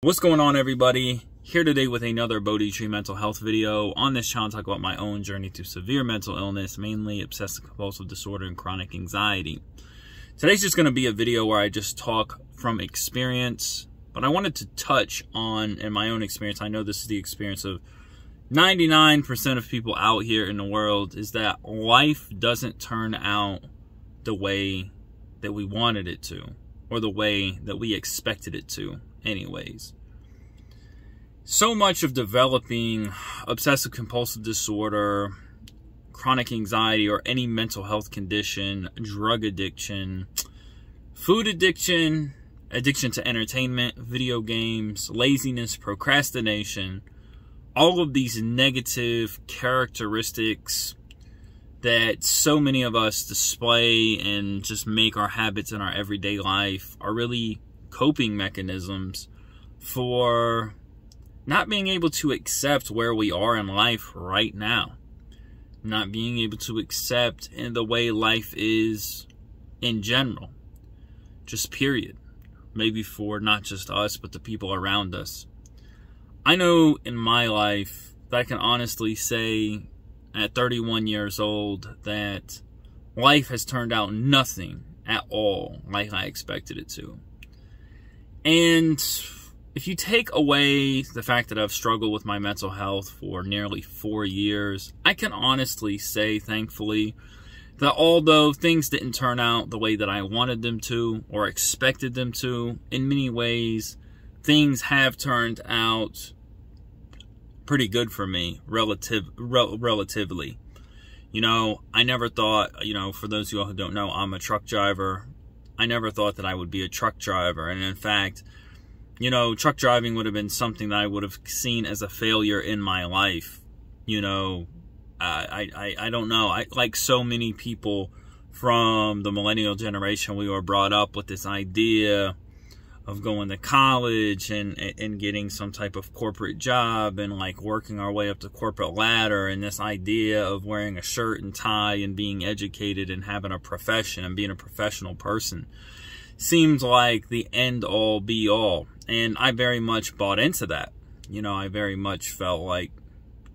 What's going on, everybody? Here today with another Bodhi Tree mental health video. On this channel, I talk about my own journey through severe mental illness, mainly obsessive compulsive disorder and chronic anxiety. Today's just going to be a video where I just talk from experience, but I wanted to touch on, in my own experience, I know this is the experience of 99% of people out here in the world, is that life doesn't turn out the way that we wanted it to, or the way that we expected it to anyways. So much of developing obsessive compulsive disorder, chronic anxiety, or any mental health condition, drug addiction, food addiction, addiction to entertainment, video games, laziness, procrastination, all of these negative characteristics that so many of us display and just make our habits in our everyday life are really coping mechanisms for not being able to accept where we are in life right now. Not being able to accept in the way life is in general. Just period. Maybe for not just us, but the people around us. I know in my life that I can honestly say at 31 years old that life has turned out nothing at all like I expected it to. And if you take away the fact that I've struggled with my mental health for nearly 4 years, I can honestly say, thankfully, that although things didn't turn out the way that I wanted them to or expected them to, in many ways, things have turned out pretty good for me, relatively. You know, I never thought, for those of you all who don't know, I'm a truck driver. I never thought that I would be a truck driver. And in fact, truck driving would have been something that I would have seen as a failure in my life. I don't know. Like so many people from the millennial generation, we were brought up with this idea of going to college and getting some type of corporate job and like working our way up the corporate ladder, and this idea of wearing a shirt and tie and being educated and having a profession and being a professional person seems like the end all be all. And I very much bought into that. I very much felt like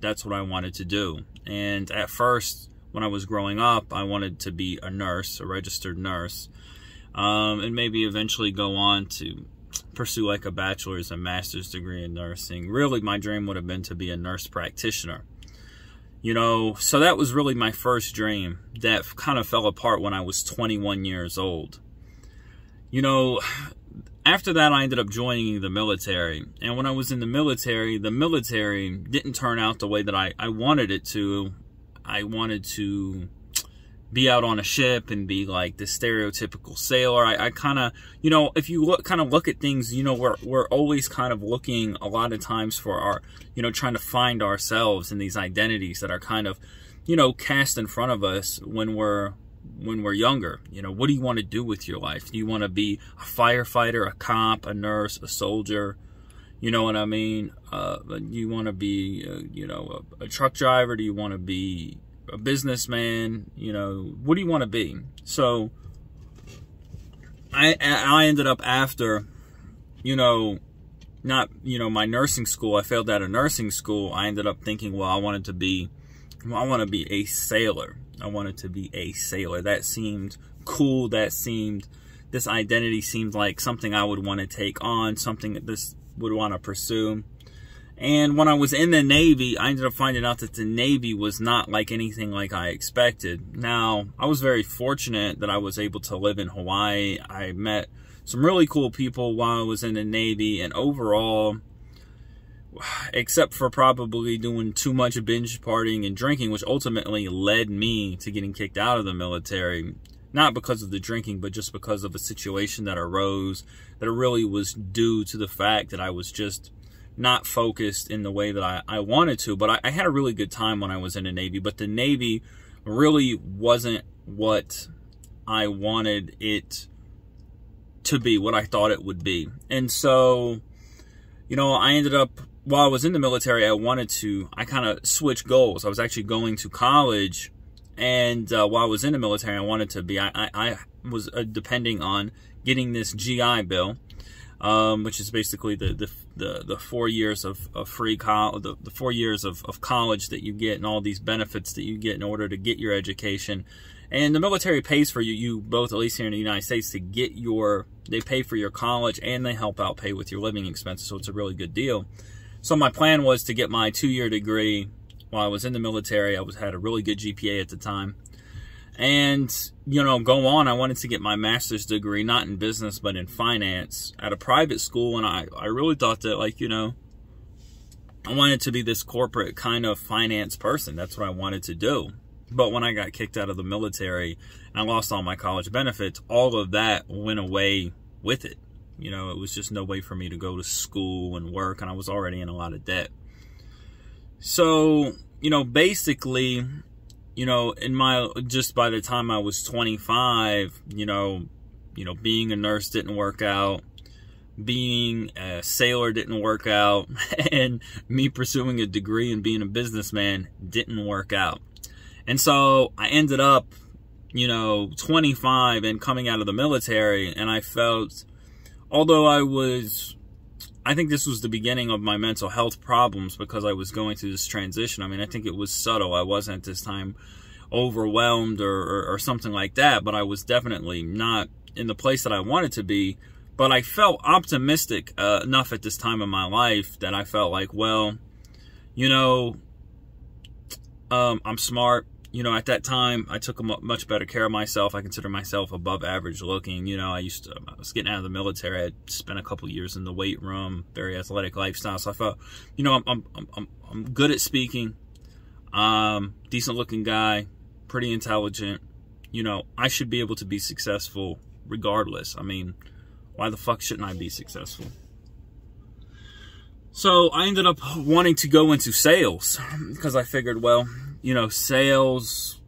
that's what I wanted to do. And at first, when I was growing up, I wanted to be a nurse, a registered nurse. And maybe eventually go on to pursue like a bachelor's and master's degree in nursing. Really, my dream would have been to be a nurse practitioner. So that was really my first dream that kind of fell apart when I was 21 years old. After that, I ended up joining the military. And when I was in the military didn't turn out the way that I wanted it to. I wanted to be out on a ship and be like the stereotypical sailor. I kind of, if you look at things, we're always kind of looking a lot of times for our, trying to find ourselves in these identities that are kind of, cast in front of us when we're younger. What do you want to do with your life? Do you want to be a firefighter, a cop, a nurse, a soldier? You know what I mean? Do you want to be, a truck driver? Do you want to be a businessman? What do you want to be? So I ended up after, my nursing school, I failed out of nursing school. I ended up thinking, well, I want to be a sailor. I wanted to be a sailor. That seemed cool. This identity seemed like something I would want to take on, something that this would want to pursue. And when I was in the Navy, I ended up finding out that the Navy was not like anything like I expected. Now, I was very fortunate that I was able to live in Hawaii. I met some really cool people while I was in the Navy, and overall, except for probably doing too much binge partying and drinking, which ultimately led me to getting kicked out of the military, not because of the drinking, but just because of a situation that arose that really was due to the fact that I was just not focused in the way that I wanted to. But I had a really good time when I was in the Navy, but the Navy really wasn't what I wanted it to be, what I thought it would be. And so, I ended up, while I was in the military, I kind of switched goals. I was actually going to college, and while I was in the military, I was depending on getting this GI Bill. which is basically the 4 years of free college, the 4 years of college that you get, and all these benefits that you get in order to get your education. And the military pays for you both, at least here in the United States, to get they pay for your college, and they help out pay with your living expenses, so it's a really good deal. So my plan was to get my 2-year degree while I was in the military. I had a really good GPA at the time. And, you know, go on. I wanted to get my master's degree, not in business, but in finance at a private school. And I really thought that, like, you know, I wanted to be this corporate kind of finance person. That's what I wanted to do. But when I got kicked out of the military and I lost all my college benefits, all of that went away with it. You know, it was just no way for me to go to school and work, and I was already in a lot of debt. So, you know, basically, you know, just by the time I was 25, you know, being a nurse didn't work out, being a sailor didn't work out, and me pursuing a degree and being a businessman didn't work out. And so I ended up, you know, 25 and coming out of the military, and I felt, although I think this was the beginning of my mental health problems because I was going through this transition. I mean, I think it was subtle. I wasn't at this time overwhelmed or something like that, but I was definitely not in the place that I wanted to be. But I felt optimistic enough at this time in my life that I felt like, well, you know, I'm smart. You know, at that time, I took much better care of myself. I consider myself above average looking. You know, I was getting out of the military. I had spent a couple years in the weight room, very athletic lifestyle. So I felt, you know, I'm good at speaking, decent looking guy, pretty intelligent. You know, I should be able to be successful regardless. I mean, why the fuck shouldn't I be successful? So I ended up wanting to go into sales because I figured, well, you know, sales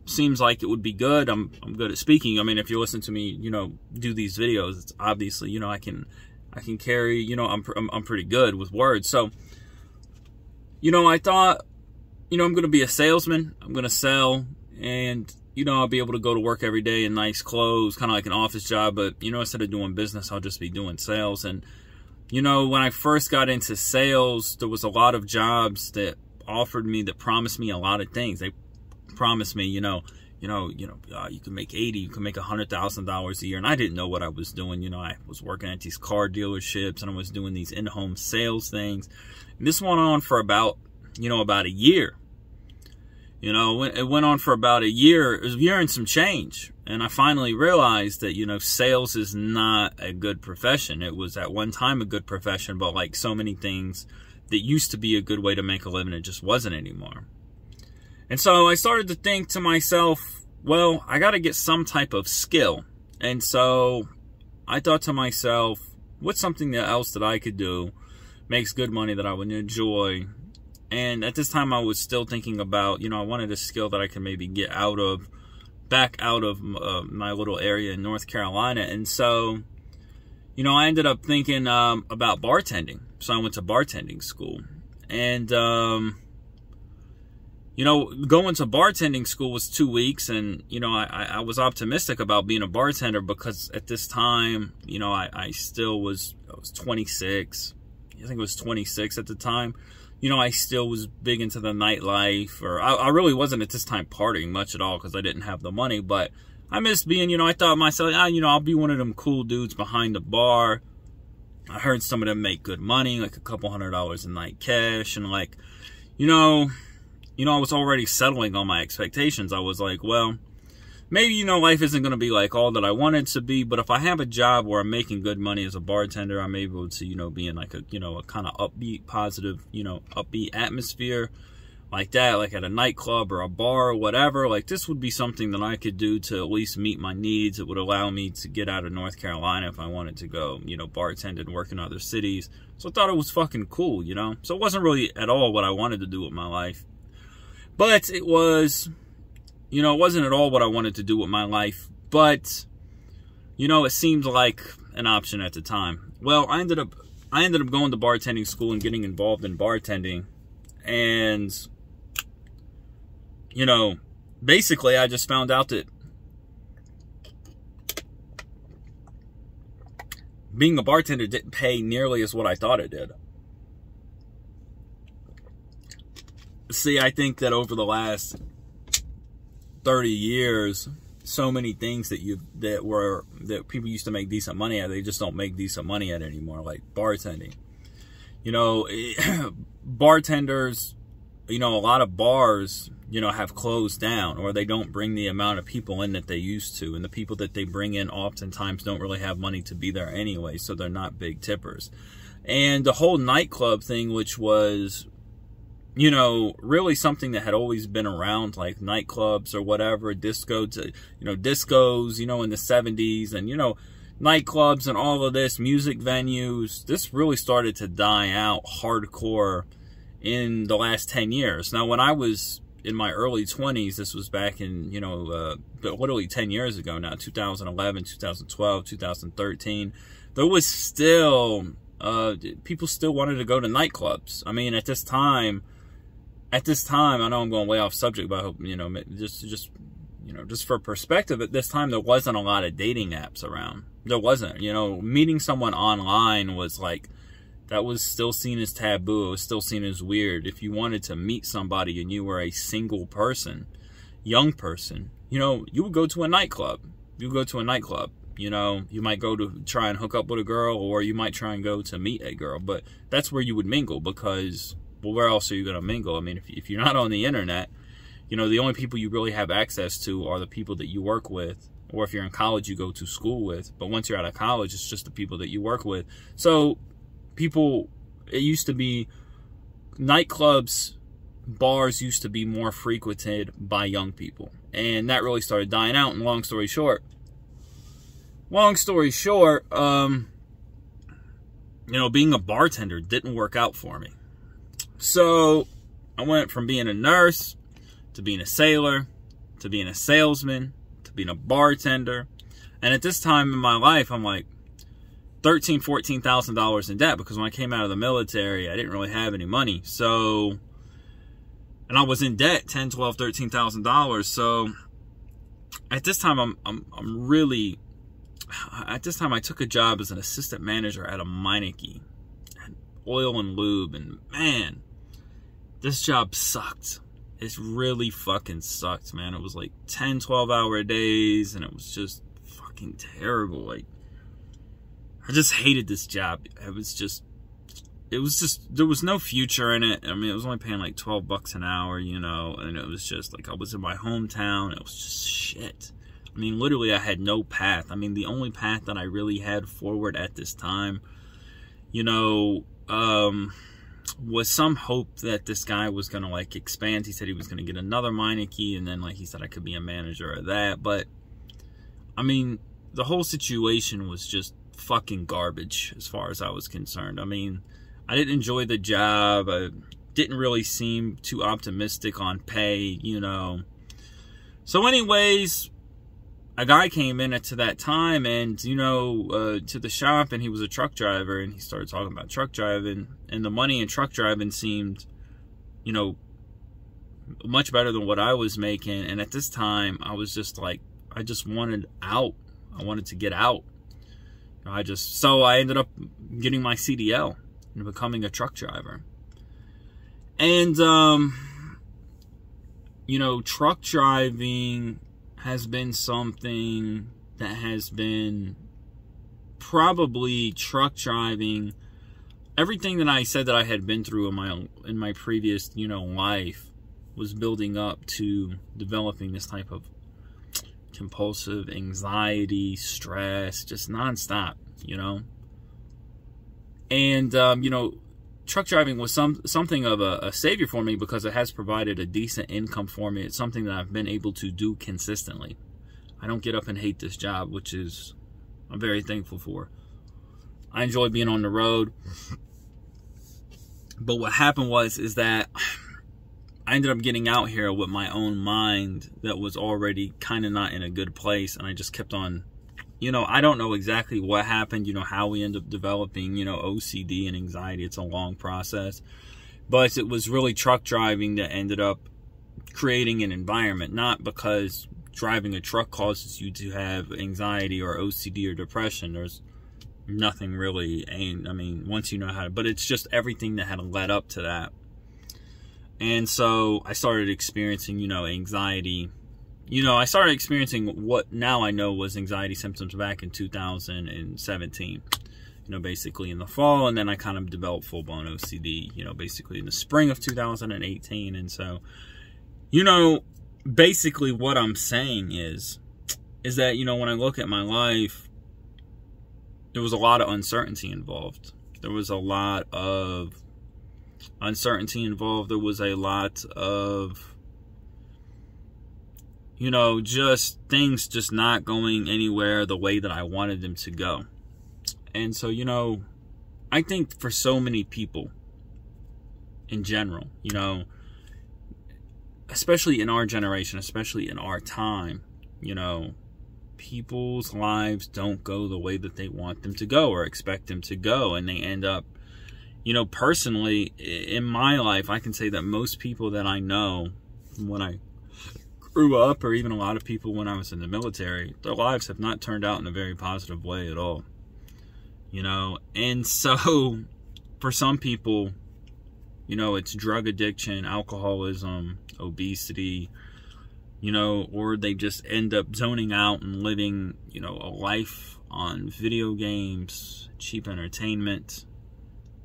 seems like it would be good. I'm good at speaking. I mean, if you listen to me, you know, do these videos, it's obviously, you know, I can carry, you know, I'm pretty good with words. So, you know, I thought, you know, I'm going to be a salesman. I'm going to sell, and, you know, I'll be able to go to work every day in nice clothes, kind of like an office job. But, you know, instead of doing business, I'll just be doing sales. And, you know, when I first got into sales, there was a lot of jobs that offered me, that promised me a lot of things. They promised me, you can make $80,000, you can make $100,000 a year, and I didn't know what I was doing. You know, I was working at these car dealerships, and I was doing these in-home sales things. And this went on for about a year. You know, it went on for about a year. It was a year and some change, and I finally realized that, you know, sales is not a good profession. It was at one time a good profession, but like so many things that used to be a good way to make a living, it just wasn't anymore. And so I started to think to myself, well, I got to get some type of skill. And so I thought to myself, what's something else that I could do, makes good money, that I would enjoy? And at this time I was still thinking about, you know, I wanted a skill that I could maybe get back out of my little area in North Carolina. And so, you know, I ended up thinking about bartending. So I went to bartending school. And, you know, going to bartending school was 2 weeks. And, you know, I was optimistic about being a bartender because at this time, you know, I was 26. I think it was 26 at the time. You know, I still was big into the nightlife. Or I really wasn't at this time partying much at all because I didn't have the money. But I missed being, you know, I thought myself, you know, I'll be one of them cool dudes behind the bar. I heard some of them make good money, like a couple $100 a night cash. And like, you know, I was already settling on my expectations. I was like, well, maybe, you know, life isn't going to be like all that I want it to be. But if I have a job where I'm making good money as a bartender, I'm able to, you know, be in like a, you know, a kind of upbeat, positive, you know, upbeat atmosphere like that, like at a nightclub or a bar or whatever. Like, this would be something that I could do to at least meet my needs. It would allow me to get out of North Carolina if I wanted to go, you know, bartend and work in other cities. So I thought it was fucking cool, you know. So it wasn't really at all what I wanted to do with my life. But it was, you know, it wasn't at all what I wanted to do with my life. But, you know, it seemed like an option at the time. Well, I ended up going to bartending school and getting involved in bartending. And, you know, basically I just found out that being a bartender didn't pay nearly as what I thought it did. See, I think that over the last 30 years, so many things that people used to make decent money at, they just don't make decent money at anymore, like bartending. You know, bartenders, you know, a lot of bars, you know, have closed down, or they don't bring the amount of people in that they used to, and the people that they bring in oftentimes don't really have money to be there anyway, so they're not big tippers. And the whole nightclub thing, which was, you know, really something that had always been around, like nightclubs or whatever, discos, you know, in the 70s, and, you know, nightclubs and all of this, music venues, this really started to die out hardcore in the last 10 years. Now, when I was in my early 20s, this was back in, you know, literally 10 years ago now, 2011, 2012, 2013, there was still, people still wanted to go to nightclubs. I mean, at this time, I know I'm going way off subject, but I hope, you know, just for perspective, at this time, there wasn't a lot of dating apps around. There wasn't, you know, meeting someone online was like, that was still seen as taboo. It was still seen as weird. If you wanted to meet somebody and you were a single person, young person, you know, you would go to a nightclub. You would go to a nightclub. You know, you might go to try and hook up with a girl, or you might try and go to meet a girl. But that's where you would mingle, because, well, where else are you going to mingle? I mean, if you're not on the internet, you know, the only people you really have access to are the people that you work with, or if you're in college, you go to school with. But once you're out of college, it's just the people that you work with. So people, it used to be nightclubs, bars used to be more frequented by young people. And that really started dying out. And long story short, you know, being a bartender didn't work out for me. So I went from being a nurse to being a sailor, to being a salesman, to being a bartender. And at this time in my life, I'm like $13,000, $14,000 in debt, because when I came out of the military, I didn't really have any money. So, and I was in debt, $10,000, $12,000, $13,000. So at this time, at this time, I took a job as an assistant manager at a Meineke, oil and lube, and man, this job sucked. It really fucking sucked, man. It was like 10, 12-hour days, and it was just fucking terrible. Like, I just hated this job. There was no future in it. I mean, it was only paying like $12 an hour, you know, and it was just like, I was in my hometown. It was just shit. I mean, literally, I had no path. I mean, the only path that I really had forward at this time, you know, was some hope that this guy was going to, like, expand. He said he was going to get another Meineke, and then, like, he said I could be a manager of that. But, I mean, the whole situation was just fucking garbage as far as I was concerned. I mean, I didn't enjoy the job. I didn't really seem too optimistic on pay, you know. So anyways, a guy came in to that time, and, you know, to the shop, and he was a truck driver, and he started talking about truck driving, and the money in truck driving seemed, you know, much better than what I was making. And at this time, I was just like, I just wanted out. I wanted to get out. So I ended up getting my CDL and becoming a truck driver. And, you know, truck driving has been something that has been probably truck driving. Everything that I said that I had been through in my previous, you know, life was building up to developing this type of compulsive anxiety, stress, just nonstop, you know. And, you know, truck driving was something of a savior for me, because it has provided a decent income for me. It's something that I've been able to do consistently. I don't get up and hate this job, which is I'm very thankful for. I enjoy being on the road. But what happened is that I ended up getting out here with my own mind that was already kind of not in a good place. And I just kept on, you know, I don't know exactly what happened, you know, how we ended up developing, you know, OCD and anxiety. It's a long process. But it was really truck driving that ended up creating an environment. Not because driving a truck causes you to have anxiety or OCD or depression. There's nothing really ain't, I mean, once you know how to, but it's just everything that had led up to that. And so I started experiencing, you know, anxiety. You know, I started experiencing what now I know was anxiety symptoms back in 2017, you know, basically in the fall. And then I kind of developed full-blown OCD, you know, basically in the spring of 2018. And so, you know, basically what I'm saying is that, you know, when I look at my life, there was a lot of uncertainty involved. There was a lot of uncertainty involved. There was a lot of, you know, just things just not going anywhere the way that I wanted them to go. And so, you know, I think for so many people in general, you know, especially in our generation, especially in our time, you know, people's lives don't go the way that they want them to go or expect them to go. And they end up, you know, personally, in my life, I can say that most people that I know when I grew up, or even a lot of people when I was in the military, their lives have not turned out in a very positive way at all. You know, and so for some people, you know, it's drug addiction, alcoholism, obesity, you know, or they just end up zoning out and living, you know, a life on video games, cheap entertainment.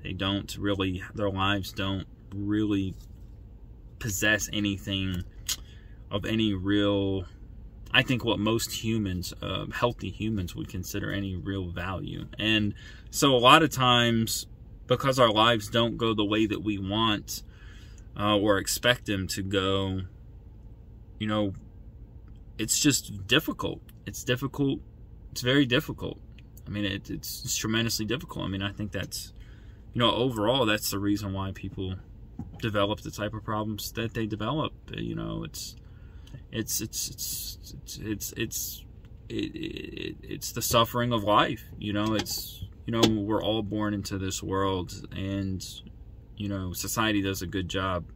They don't really, their lives don't really possess anything of any real, I think what most humans, healthy humans, would consider any real value. And so a lot of times, because our lives don't go the way that we want or expect them to go, you know, it's just difficult. It's difficult. It's very difficult. I mean, it's tremendously difficult. I mean, I think that's, you know, overall, that's the reason why people develop the type of problems that they develop. You know, it's the suffering of life. You know, it's, you know, we're all born into this world, and, you know, society does a good job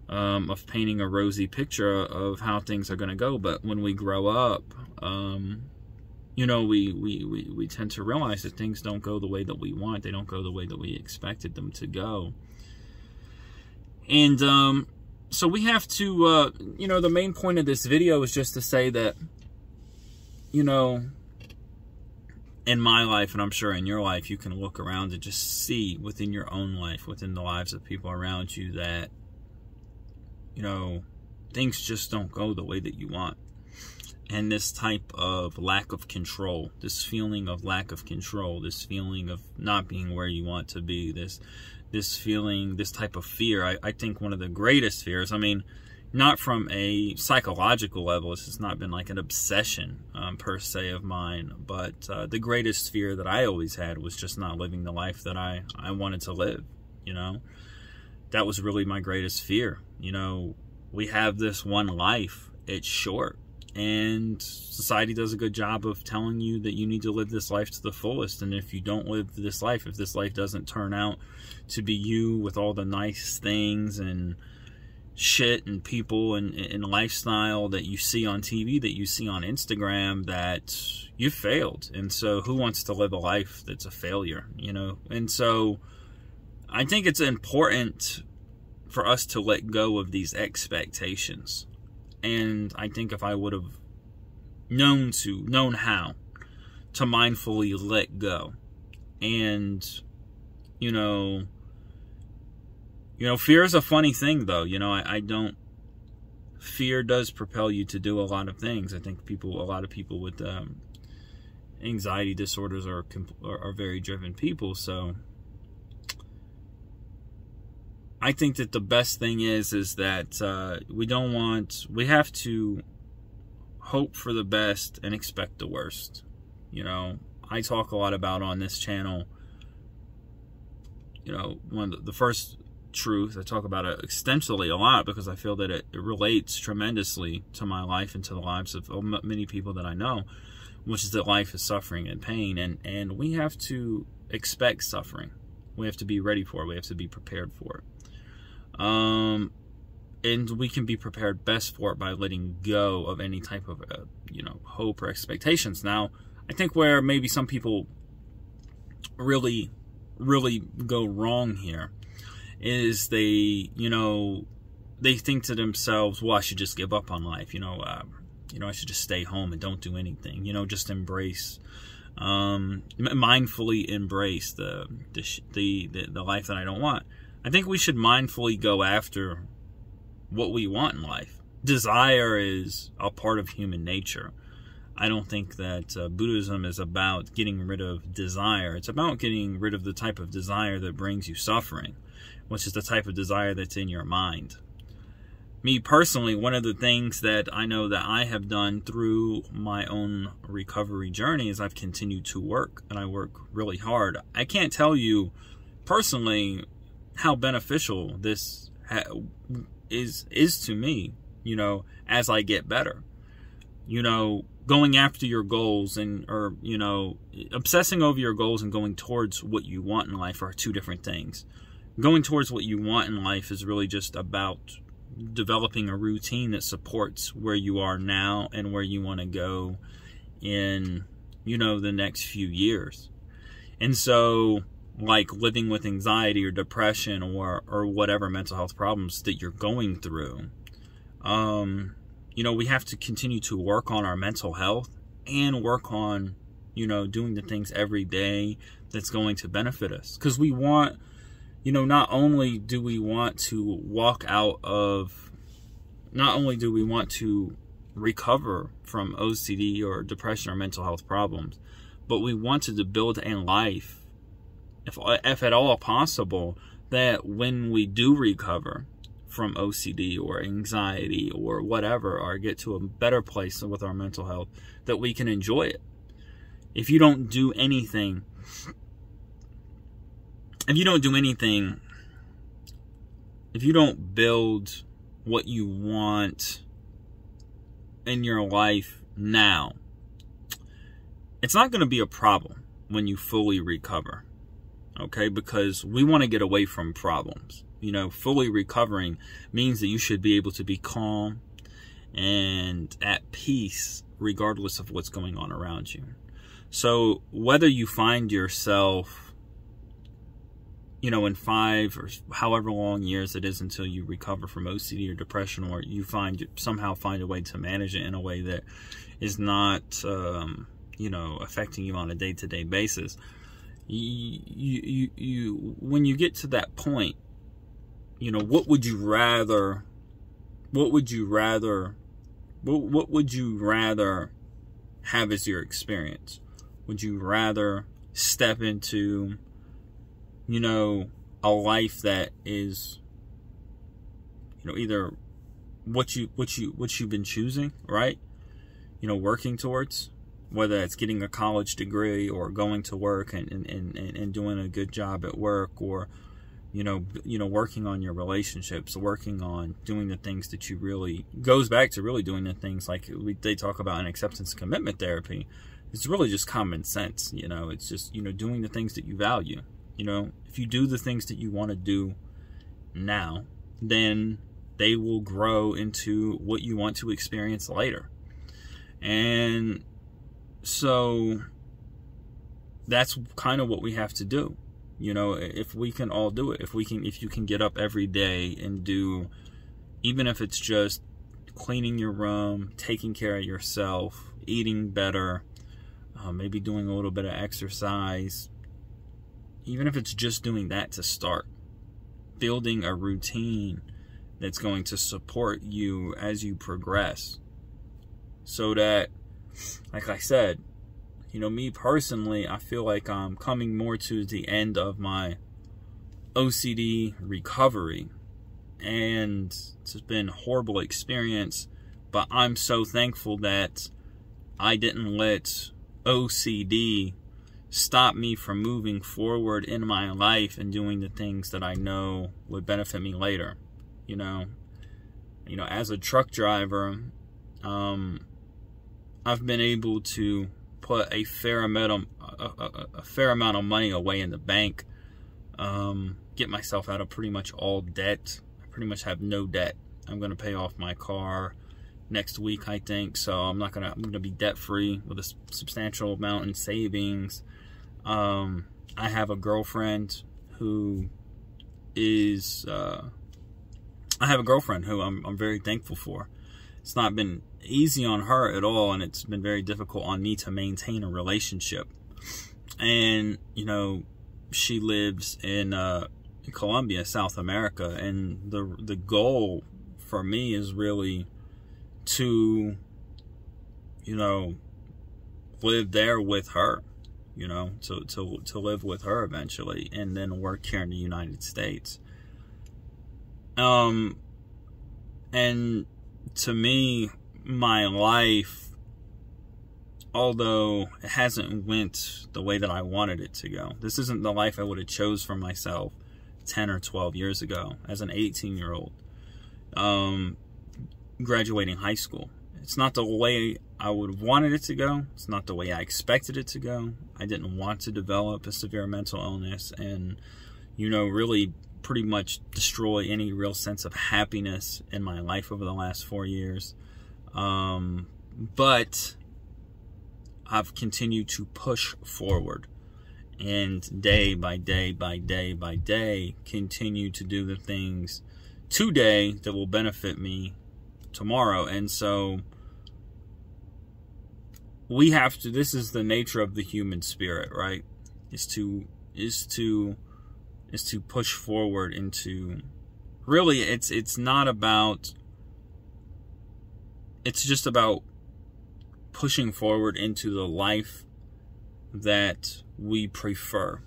of painting a rosy picture of how things are going to go. But when we grow up, you know, we tend to realize that things don't go the way that we want. They don't go the way that we expected them to go. And so we have to, you know, the main point of this video is just to say that, you know, in my life, and I'm sure in your life, you can look around and just see within your own life, within the lives of people around you, that, you know, things just don't go the way that you want. And this type of lack of control, this feeling of lack of control, this feeling of not being where you want to be, this feeling, this type of fear, I think one of the greatest fears, I mean, not from a psychological level, this has not been like an obsession per se of mine, but the greatest fear that I always had was just not living the life that I wanted to live, you know. That was really my greatest fear. You know, we have this one life, it's short, and society does a good job of telling you that you need to live this life to the fullest. And if you don't live this life, if this life doesn't turn out to be you with all the nice things and shit and people and lifestyle that you see on TV, that you see on Instagram, that you failed. And so who wants to live a life that's a failure, you know? And so I think it's important for us to let go of these expectations. And I think if I would have known how to mindfully let go, and, you know, fear is a funny thing, though. You know, I don't, fear does propel you to do a lot of things. I think a lot of people with anxiety disorders are very driven people. So I think that the best thing is that we have to hope for the best and expect the worst. You know, I talk a lot about on this channel, you know, one of the first truth, I talk about it extensively a lot because I feel that it relates tremendously to my life and to the lives of many people that I know, which is that life is suffering and pain, and we have to expect suffering. We have to be ready for it. We have to be prepared for it. And we can be prepared best for it by letting go of any type of, you know, hope or expectations. Now, I think where maybe some people really go wrong here is they, they think to themselves, well, I should just give up on life. I should just stay home and don't do anything. Just embrace, mindfully embrace the life that I don't want. I think we should mindfully go after what we want in life. Desire is a part of human nature. I don't think that Buddhism is about getting rid of desire. It's about getting rid of the type of desire that brings you suffering, which is the type of desire that's in your mind. Me personally, one of the things that I know that I have done through my own recovery journey is I've continued to work, and I work really hard. I can't tell you personally how beneficial this is to me, as I get better. Going after your goals or obsessing over your goals and going towards what you want in life are two different things. Going towards what you want in life is really just about developing a routine that supports where you are now and where you want to go in, the next few years. And so, like living with anxiety or depression or whatever mental health problems that you're going through, we have to continue to work on our mental health and work on, doing the things every day that's going to benefit us. Because we want, not only do we want to recover from OCD or depression or mental health problems, but we want to build a life, if at all possible, that when we do recover from OCD or anxiety or whatever, or get to a better place with our mental health, that we can enjoy it. If you don't do anything, if you don't build what you want in your life now, it's not going to be a problem when you fully recover. Okay? Because we want to get away from problems. Fully recovering means that you should be able to be calm and at peace regardless of what's going on around you. So whether you find yourself, in 5 or however long years it is until you recover from OCD or depression, or you somehow find a way to manage it in a way that is not, affecting you on a day-to-day basis, when you get to that point, what would you rather have as your experience? Would you rather step into, a life that is, either what you've been choosing, right? Working towards, whether it's getting a college degree or going to work and doing a good job at work, or working on your relationships, working on doing the things that you really, goes back to really doing the things like they talk about in acceptance and commitment therapy. It's really just common sense, it's just, doing the things that you value. If you do the things that you want to do now, then they will grow into what you want to experience later. And so that's kind of what we have to do. If we can all do it, if you can get up every day and do, even if it's just cleaning your room, taking care of yourself, eating better, maybe doing a little bit of exercise, even if it's just doing that to start, building a routine that's going to support you as you progress, so that, like I said, me personally, I feel like I'm coming more to the end of my OCD recovery, and it's been a horrible experience, but I'm so thankful that I didn't let OCD stop me from moving forward in my life and doing the things that I know would benefit me later. As a truck driver, I've been able to put a fair amount of money away in the bank, get myself out of pretty much all debt. I pretty much have no debt. I'm going to pay off my car next week, I think, so I'm going to be debt free with a substantial amount in savings. I have a girlfriend who is, I'm very thankful for. It's not been easy on her at all, and it's been very difficult on me to maintain a relationship. And, you know, she lives in Colombia, South America, and the goal for me is really to, you know, live there with her, you know, to live with her eventually, and then work here in the United States. And to me, my life, although it hasn't went the way that I wanted it to go, this isn't the life I would have chose for myself 10 or 12 years ago as an 18-year-old, graduating high school. It's not the way I would have wanted it to go. It's not the way I expected it to go. I didn't want to develop a severe mental illness and, you know, really pretty much destroy any real sense of happiness in my life over the last 4 years. But I've continued to push forward, and day by day by day by day continue to do the things today that will benefit me tomorrow. And so we have to, this is the nature of the human spirit, right? Is to push forward into, really, it's not about, it's just about pushing forward into the life that we prefer.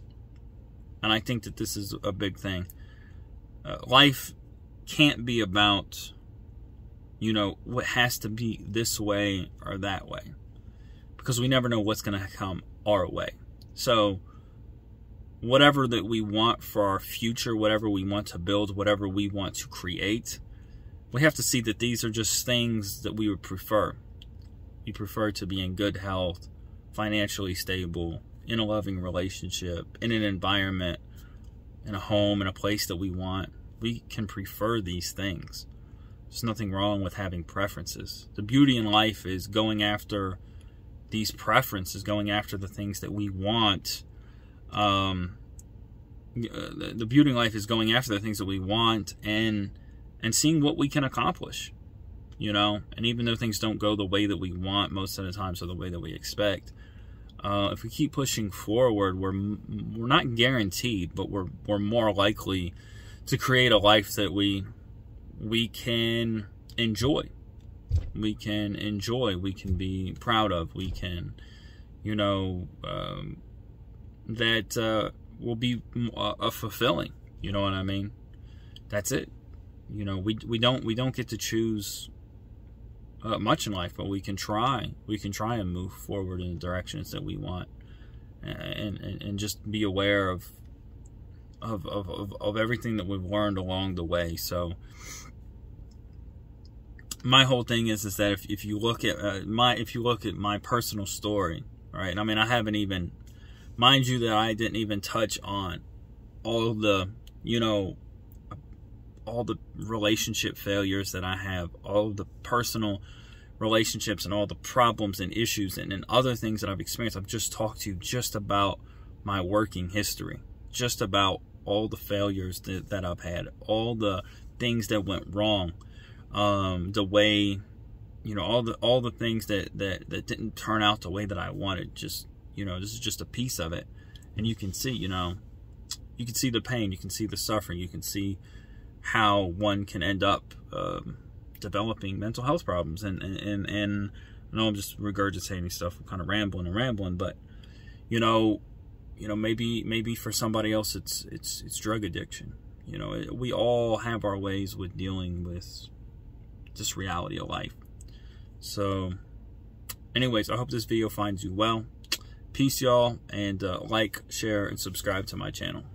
And I think that this is a big thing. Life can't be about, you know, what has to be this way or that way, because we never know what's going to come our way. So whatever that we want for our future, whatever we want to build, whatever we want to create, we have to see that these are just things that we would prefer. We prefer to be in good health, financially stable, in a loving relationship, in an environment, in a home, in a place that we want. We can prefer these things. There's nothing wrong with having preferences. The beauty in life is going after these preferences, going after the things that we want. The beauty in life is going after the things that we want and seeing what we can accomplish, you know. And even though things don't go the way that we want most of the time, so the way that we expect, if we keep pushing forward, we're not guaranteed, but we're more likely to create a life that we can enjoy. We can enjoy. We can be proud of. We can, you know, that will be fulfilling. You know what I mean? That's it. You know, we don't get to choose much in life, but we can try. We can try and move forward in the directions that we want, and just be aware of everything that we've learned along the way. So my whole thing is that if you look at my personal story, right? I mean, I haven't even, mind you, that I didn't even touch on all the, you know, all the relationship failures that I have, all the personal relationships and all the problems and issues and other things that I've experienced. I've just talked to you just about my working history, just about all the failures that I've had, all the things that went wrong, the way, you know, all the things that didn't turn out the way that I wanted. Just, you know, this is just a piece of it. And you can see, you know, you can see the pain, you can see the suffering, you can see how one can end up developing mental health problems. And I know I'm just regurgitating stuff, I'm kind of rambling, but you know, maybe for somebody else it's drug addiction. You know, we all have our ways with dealing with just reality of life. So anyways, I hope this video finds you well. Peace, y'all, and like, share, and subscribe to my channel.